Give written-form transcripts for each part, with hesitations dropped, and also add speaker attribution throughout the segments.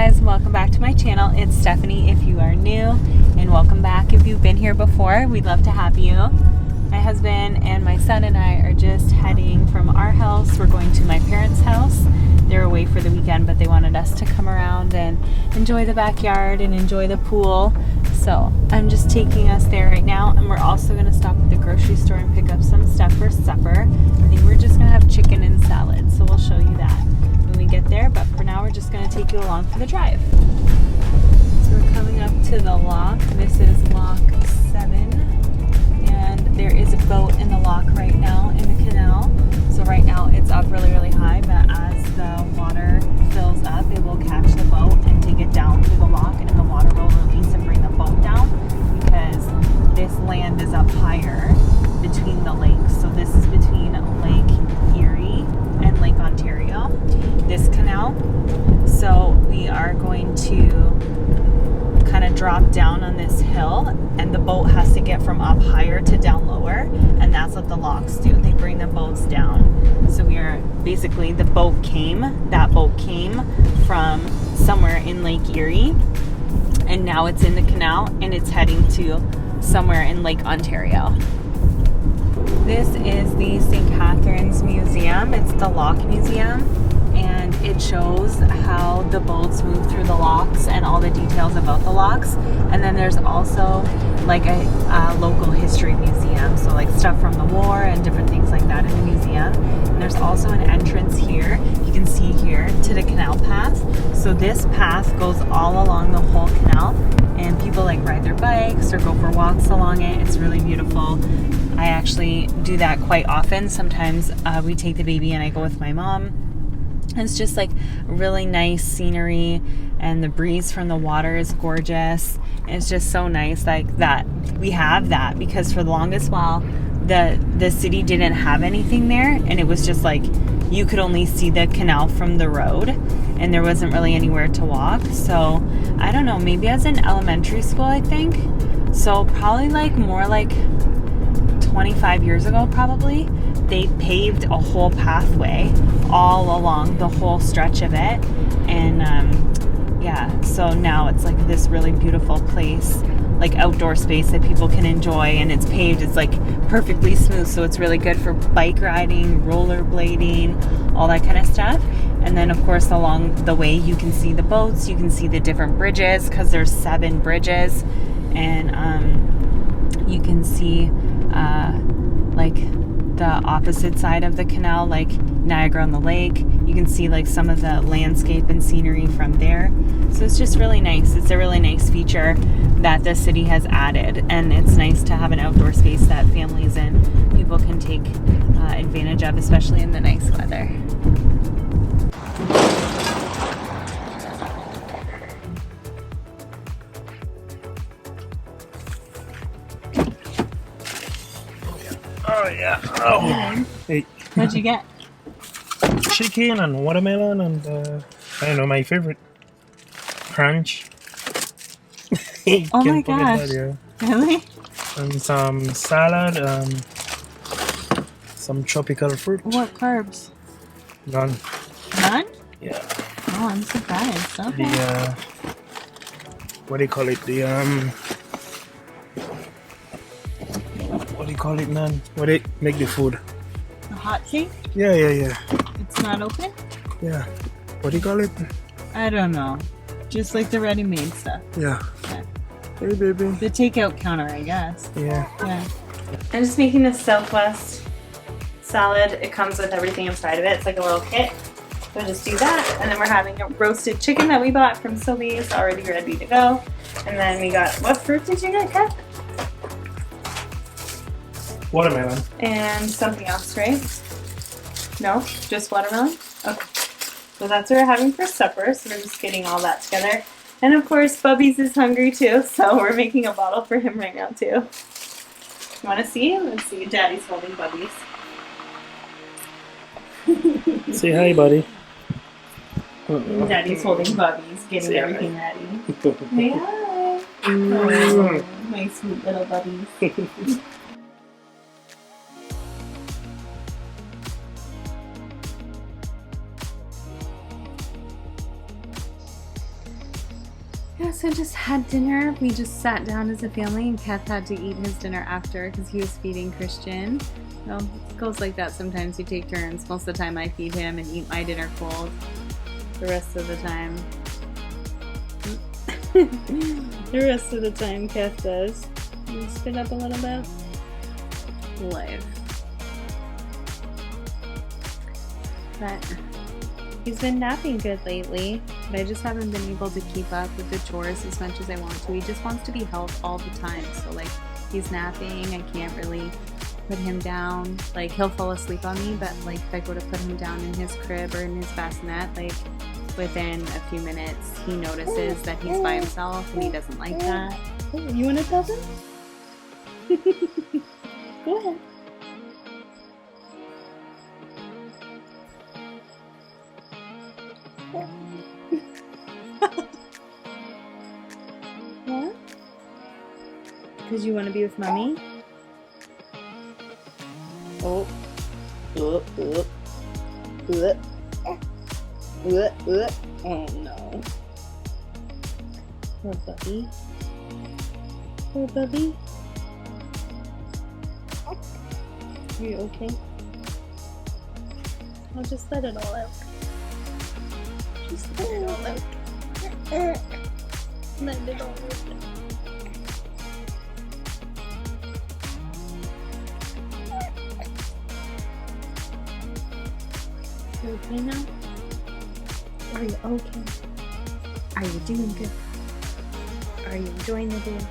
Speaker 1: guys, welcome back to my channel. It's Stephanie if you are new, and welcome back if you've been here before. We'd love to have you. My husband and my son and I are just heading from our house. We're going to my parents' house. They're away for the weekend, but they wanted us to come around and enjoy the backyard and enjoy the pool. So I'm just taking us there right now, and we're also going to stop at the grocery store and pick up some stuff for supper. I think we're just going to have chicken and salad, so we'll show you that when we get there, but for now we're just going to take you along for the drive. So we're coming up to the lock. This is lock 7, and there is a boat in the lock right now in the canal. So right now it's up really high, but as the water fills up, it will catch the boat and take it down through the lock, and the water will release and bring the boat down, because this land is up higher between the lakes. So this is between Lake Erie and Lake Ontario, this canal. So we are going to kind of drop down on this hill, and the boat has to get from up higher to down lower, and that's what the locks do. They bring the boats down. So we are basically, that boat came from somewhere in Lake Erie, and now it's in the canal, and it's heading to somewhere in Lake Ontario. This is the St. Catharines Museum. It's the Lock Museum, and it shows how the boats move through the locks and all the details about the locks. And then there's also like a local history museum, so like stuff from the war and different things like that in the museum. And there's also an entrance here, you can see here, to the canal path. So this path goes all along the whole canal, and people like ride their bikes or go for walks along it. It's really beautiful. I actually do that quite often. Sometimes we take the baby and I go with my mom. It's just like really nice scenery, and the breeze from the water is gorgeous. It's just so nice like that we have that, because for the longest while the city didn't have anything there, and it was just like you could only see the canal from the road, and there wasn't really anywhere to walk. So I don't know, maybe as in elementary school, I think so, probably like more like 25 years ago probably, they paved a whole pathway all along the whole stretch of it, and yeah, so now it's like this really beautiful place, like outdoor space that people can enjoy, and it's paved, it's like perfectly smooth, so it's really good for bike riding, rollerblading, all that kind of stuff. And then of course along the way you can see the boats, you can see the different bridges, because there's 7 bridges, and you can see like the opposite side of the canal, like Niagara on the lake. You can see like some of the landscape and scenery from there. So it's just really nice. It's a really nice feature that the city has added, and it's nice to have an outdoor space that families and people can take advantage of, especially in the nice weather.
Speaker 2: Oh yeah. Oh. Hey.
Speaker 1: What'd you get?
Speaker 2: Chicken and watermelon and I don't know, my favorite, crunch.
Speaker 1: Oh my gosh.
Speaker 2: That, yeah.
Speaker 1: Really?
Speaker 2: And some salad, some tropical fruit.
Speaker 1: What carbs?
Speaker 2: None.
Speaker 1: None?
Speaker 2: Yeah.
Speaker 1: Oh, I'm surprised. Okay.
Speaker 2: The what do you call it? The what do you call it, man? What do they make the food?
Speaker 1: A hot cake?
Speaker 2: Yeah.
Speaker 1: It's not open?
Speaker 2: Yeah. What do you call it?
Speaker 1: I don't know. Just like the ready-made stuff.
Speaker 2: Yeah.
Speaker 1: Yeah.
Speaker 2: Hey, baby.
Speaker 1: The takeout counter, I guess.
Speaker 2: Yeah.
Speaker 1: Yeah. I'm just making this Southwest salad. It comes with everything inside of it. It's like a little kit. So just do that. And then we're having a roasted chicken that we bought from Sylvie's, already ready to go. And then we got, what fruit did you get, Kev?
Speaker 2: Watermelon.
Speaker 1: And something else, right? No? Just watermelon? Okay. So that's what we're having for supper. So we're just getting all that together. And of course, Bubby's is hungry too. So we're making a bottle for him right now too. You want to see? Let's see. Daddy's holding Bubby's.
Speaker 2: Say hi, buddy.
Speaker 1: Daddy's holding Bubby's, getting
Speaker 2: Say
Speaker 1: everything
Speaker 2: hi.
Speaker 1: ready. Say hi. Oh, my sweet little Bubbies. Yeah, so just had dinner. We just sat down as a family, and Kath had to eat his dinner after because he was feeding Christian. Well, it goes like that sometimes. We take turns. Most of the time I feed him and eat my dinner cold. The rest of the time... Kath does. You spit up a little bit. Life. But he's been napping good lately, but I just haven't been able to keep up with the chores as much as I want to. He just wants to be held all the time. So like he's napping, I can't really put him down. Like he'll fall asleep on me, but like if I go to put him down in his crib or in his bassinet, like within a few minutes he notices that he's by himself and he doesn't like that. You want to tell him? Go ahead. What? Because you want to be with mommy? Oh. Oh no. Poor puppy. Poor puppy. Are you okay? I'll just let it all out. Just let it all out. Let it all out. You okay now? Are you okay? Are you doing good? Are you enjoying the day?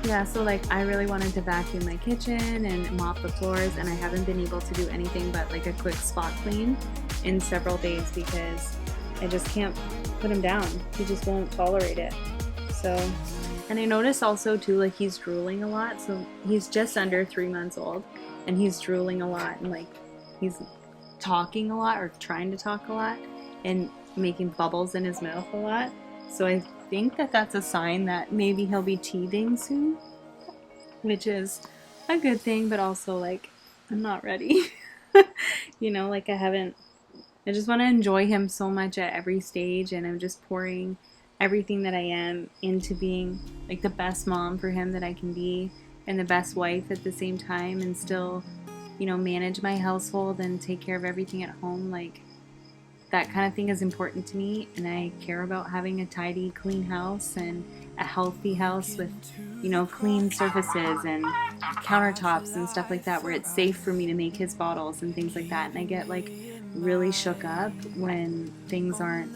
Speaker 1: Yeah, so like I really wanted to vacuum my kitchen and mop the floors, and I haven't been able to do anything but like a quick spot clean in several days because I just can't put him down. He just won't tolerate it. So, and I noticed also too, like he's drooling a lot. So he's just under 3 months old and he's drooling a lot and like he's talking a lot or trying to talk a lot and making bubbles in his mouth a lot. So I think that that's a sign that maybe he'll be teething soon, which is a good thing, but also like I'm not ready. You know, like I just want to enjoy him so much at every stage, and I'm just pouring everything that I am into being like the best mom for him that I can be and the best wife at the same time, and still, you know, manage my household and take care of everything at home. Like that kind of thing is important to me, and I care about having a tidy, clean house and a healthy house with, you know, clean surfaces and countertops and stuff like that, where it's safe for me to make his bottles and things like that. And I get like really shook up when things aren't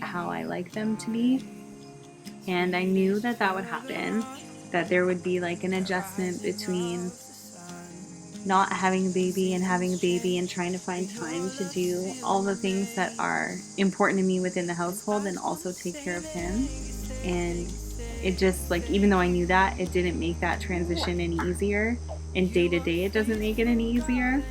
Speaker 1: how I like them to be. And I knew that that would happen, that there would be like an adjustment between not having a baby and having a baby and trying to find time to do all the things that are important to me within the household and also take care of him. And it just like, even though I knew that, it didn't make that transition any easier, and day to day it doesn't make it any easier.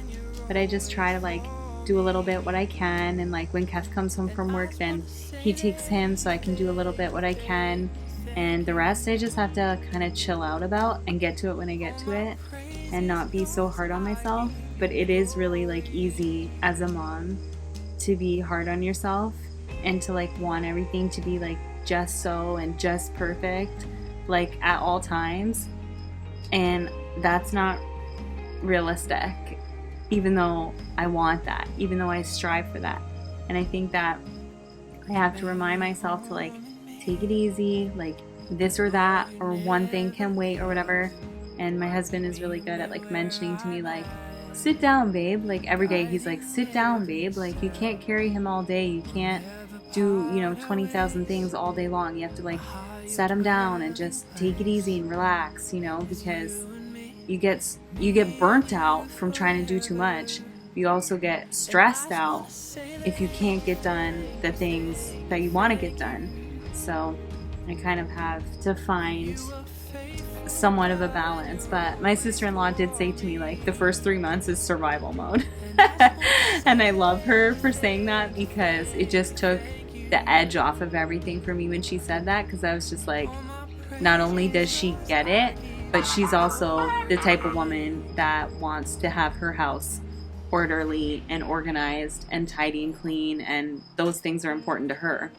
Speaker 1: But I just try to like do a little bit what I can, and like when Kev comes home from work, then he takes him, so I can do a little bit what I can, and the rest I just have to kind of chill out about and get to it when I get to it and not be so hard on myself. But it is really like easy as a mom to be hard on yourself and to like want everything to be like just so and just perfect like at all times, and that's not realistic, even though I want that, even though I strive for that. And I think that I have to remind myself to like take it easy, like this or that or one thing can wait or whatever. And my husband is really good at like mentioning to me like, sit down babe, like every day he's like, sit down babe, like you can't carry him all day, you can't do, you know, 20,000 things all day long, you have to like set him down and just take it easy and relax, you know, because you get burnt out from trying to do too much. You also get stressed out if you can't get done the things that you want to get done. So I kind of have to find somewhat of a balance. But my sister-in-law did say to me like the first 3 months is survival mode. And I love her for saying that, because it just took the edge off of everything for me when she said that, because I was just like, not only does she get it, but she's also the type of woman that wants to have her house orderly and organized and tidy and clean, and those things are important to her.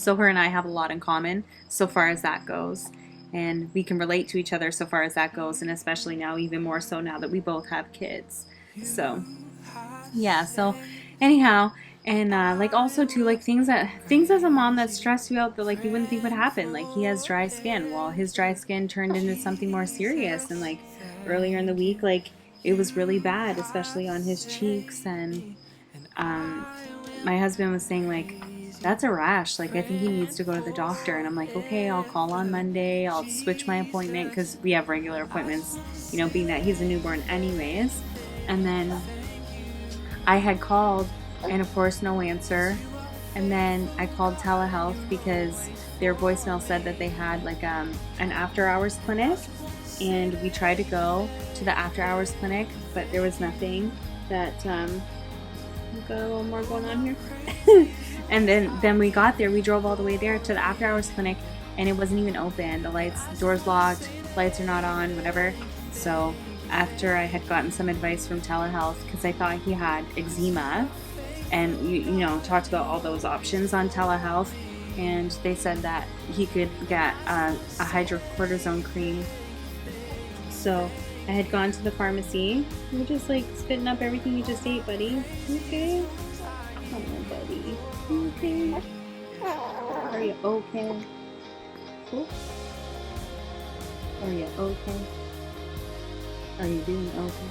Speaker 1: So her and I have a lot in common so far as that goes. And we can relate to each other so far as that goes, and especially now, even more so now that we both have kids. So, yeah, so anyhow, and like also too, like things as a mom that stress you out that like you wouldn't think would happen. Like he has dry skin. Well, his dry skin turned into something more serious, and like earlier in the week, like it was really bad, especially on his cheeks. And my husband was saying like, that's a rash. Like, I think he needs to go to the doctor. And I'm like, okay, I'll call on Monday. I'll switch my appointment because we have regular appointments, you know, being that he's a newborn anyways. And then I had called, and of course, no answer. And then I called telehealth because their voicemail said that they had like an after hours clinic. And we tried to go to the after hours clinic, but there was nothing that, we've got a little more going on here. And then we got there, we drove all the way there to the after hours clinic, and it wasn't even open. The doors locked, lights are not on, whatever. So after I had gotten some advice from telehealth, because I thought he had eczema, and you know, talked about all those options on telehealth, and they said that he could get a hydrocortisone cream. So I had gone to the pharmacy. You're just like spitting up everything you just ate, buddy. Okay? Come on, buddy. Okay? Are you okay? Cool. Are you okay? Are you doing okay?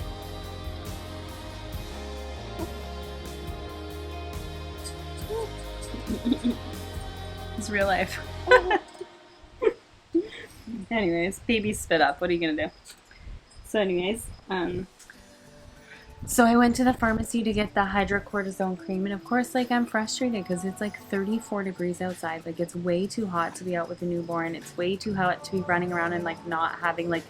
Speaker 1: It's real life. Anyways, baby spit up. What are you gonna do? So anyways, so I went to the pharmacy to get the hydrocortisone cream, and of course, like, I'm frustrated because it's like 34 degrees outside. Like, it's way too hot to be out with a newborn. It's way too hot to be running around and like not having like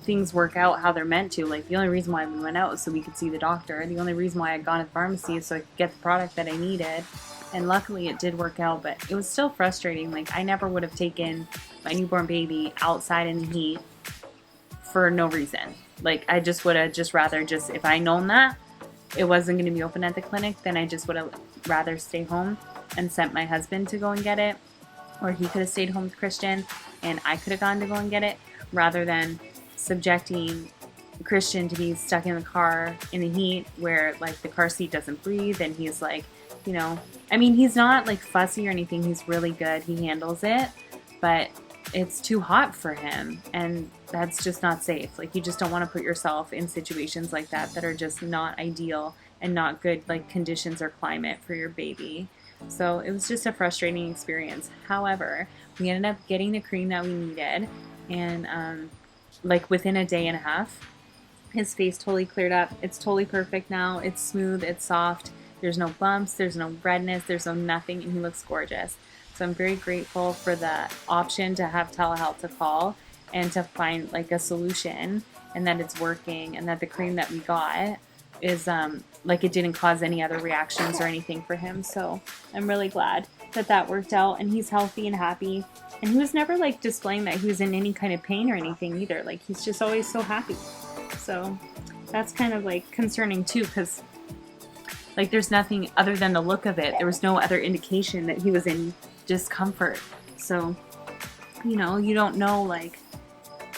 Speaker 1: things work out how they're meant to. Like, the only reason why we went out was so we could see the doctor. The only reason why I'd gone to the pharmacy is so I could get the product that I needed. And luckily it did work out, but it was still frustrating. Like, I never would have taken my newborn baby outside in the heat for no reason. Like, I just would have rather if I known that it wasn't going to be open at the clinic, then I just would have rather stay home and sent my husband to go and get it. Or he could have stayed home with Christian and I could have gone to go and get it, rather than subjecting Christian to be stuck in the car in the heat where like the car seat doesn't breathe, and he's like, you know, I mean, he's not like fussy or anything. He's really good. He handles it, but it's too hot for him, and that's just not safe. Like, you just don't want to put yourself in situations like that that are just not ideal and not good, like, conditions or climate for your baby. So it was just a frustrating experience. However, we ended up getting the cream that we needed, and like within a day and a half, his face totally cleared up. It's totally perfect now. It's smooth, it's soft. There's no bumps, there's no redness, there's no nothing, and he looks gorgeous. So I'm very grateful for the option to have telehealth to call and to find like a solution, and that it's working, and that the cream that we got is like, it didn't cause any other reactions or anything for him. So I'm really glad that that worked out, and he's healthy and happy, and he was never like displaying that he was in any kind of pain or anything either. Like, he's just always so happy. So that's kind of like concerning too, because like, there's nothing other than the look of it. There was no other indication that he was in discomfort. So, you know, you don't know, like,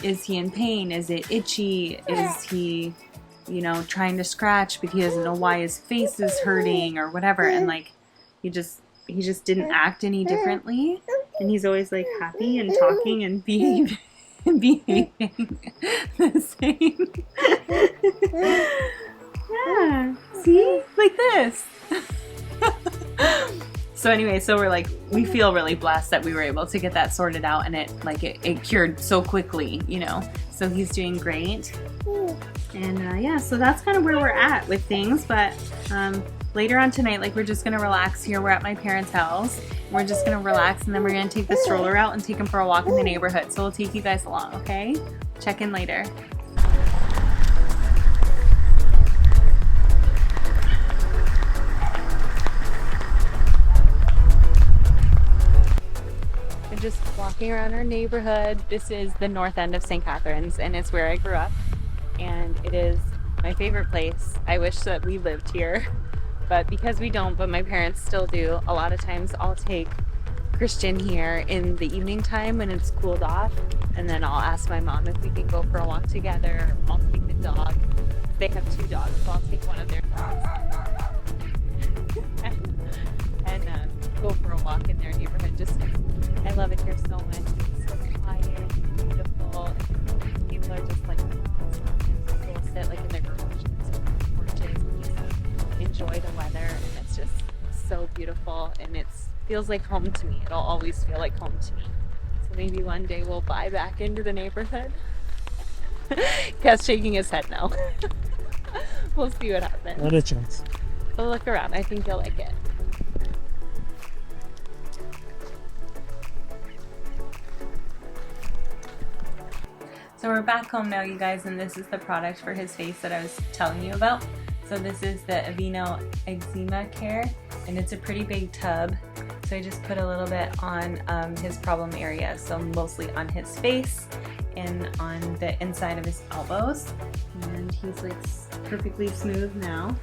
Speaker 1: is he in pain? Is it itchy? Is he, you know, trying to scratch but he doesn't know why his face is hurting or whatever? And like, he just didn't act any differently, and he's always like happy and talking and behaving the same. Yeah, see, like this. So anyway, so we feel really blessed that we were able to get that sorted out, and it cured so quickly, you know. So he's doing great. And yeah, so that's kind of where we're at with things. But later on tonight, like, we're just gonna relax here. We're at my parents' house. We're just gonna relax, and then we're gonna take the stroller out and take him for a walk in the neighborhood. So we'll take you guys along, okay? Check in later. Just walking around our neighborhood. This is the north end of St. Catharines, and it's where I grew up, and it is my favorite place. I wish that we lived here, but because we don't, but my parents still do, a lot of times I'll take Christian here in the evening time when it's cooled off, and then I'll ask my mom if we can go for a walk together. I'll take the dog. They have 2 dogs, so I'll take one of their dogs and go for a walk in their neighborhood. Just I love it here so much. It's so quiet, beautiful. And people are just like, people sit like in their garages or porches and just enjoy the weather, and it's just so beautiful, and it feels like home to me. It'll always feel like home to me. So maybe one day we'll buy back into the neighborhood. Kev's shaking his head no. We'll see what happens.
Speaker 2: Not a chance.
Speaker 1: We'll look around. I think you'll like it. So we're back home now, you guys, and this is the product for his face that I was telling you about. So this is the Aveeno Eczema Care, and it's a pretty big tub. So I just put a little bit on his problem area, so mostly on his face and on the inside of his elbows. And he's like perfectly smooth now.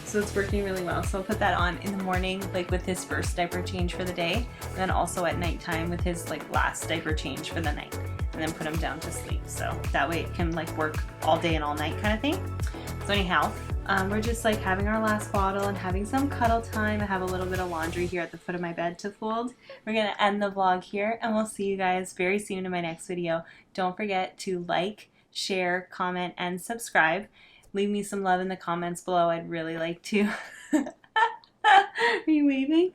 Speaker 1: So it's working really well. So I'll put that on in the morning, like with his first diaper change for the day, and then also at nighttime with his like last diaper change for the night, and then put him down to sleep. So that way it can like work all day and all night kind of thing. So anyhow, we're just like having our last bottle and having some cuddle time. I have a little bit of laundry here at the foot of my bed to fold. We're gonna end the vlog here, and we'll see you guys very soon in my next video. Don't forget to like, share, comment, and subscribe. Leave me some love in the comments below. I'd really like to. Are you waving?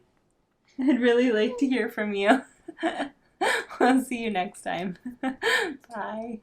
Speaker 1: I'd really like to hear from you. I'll see you next time. Bye.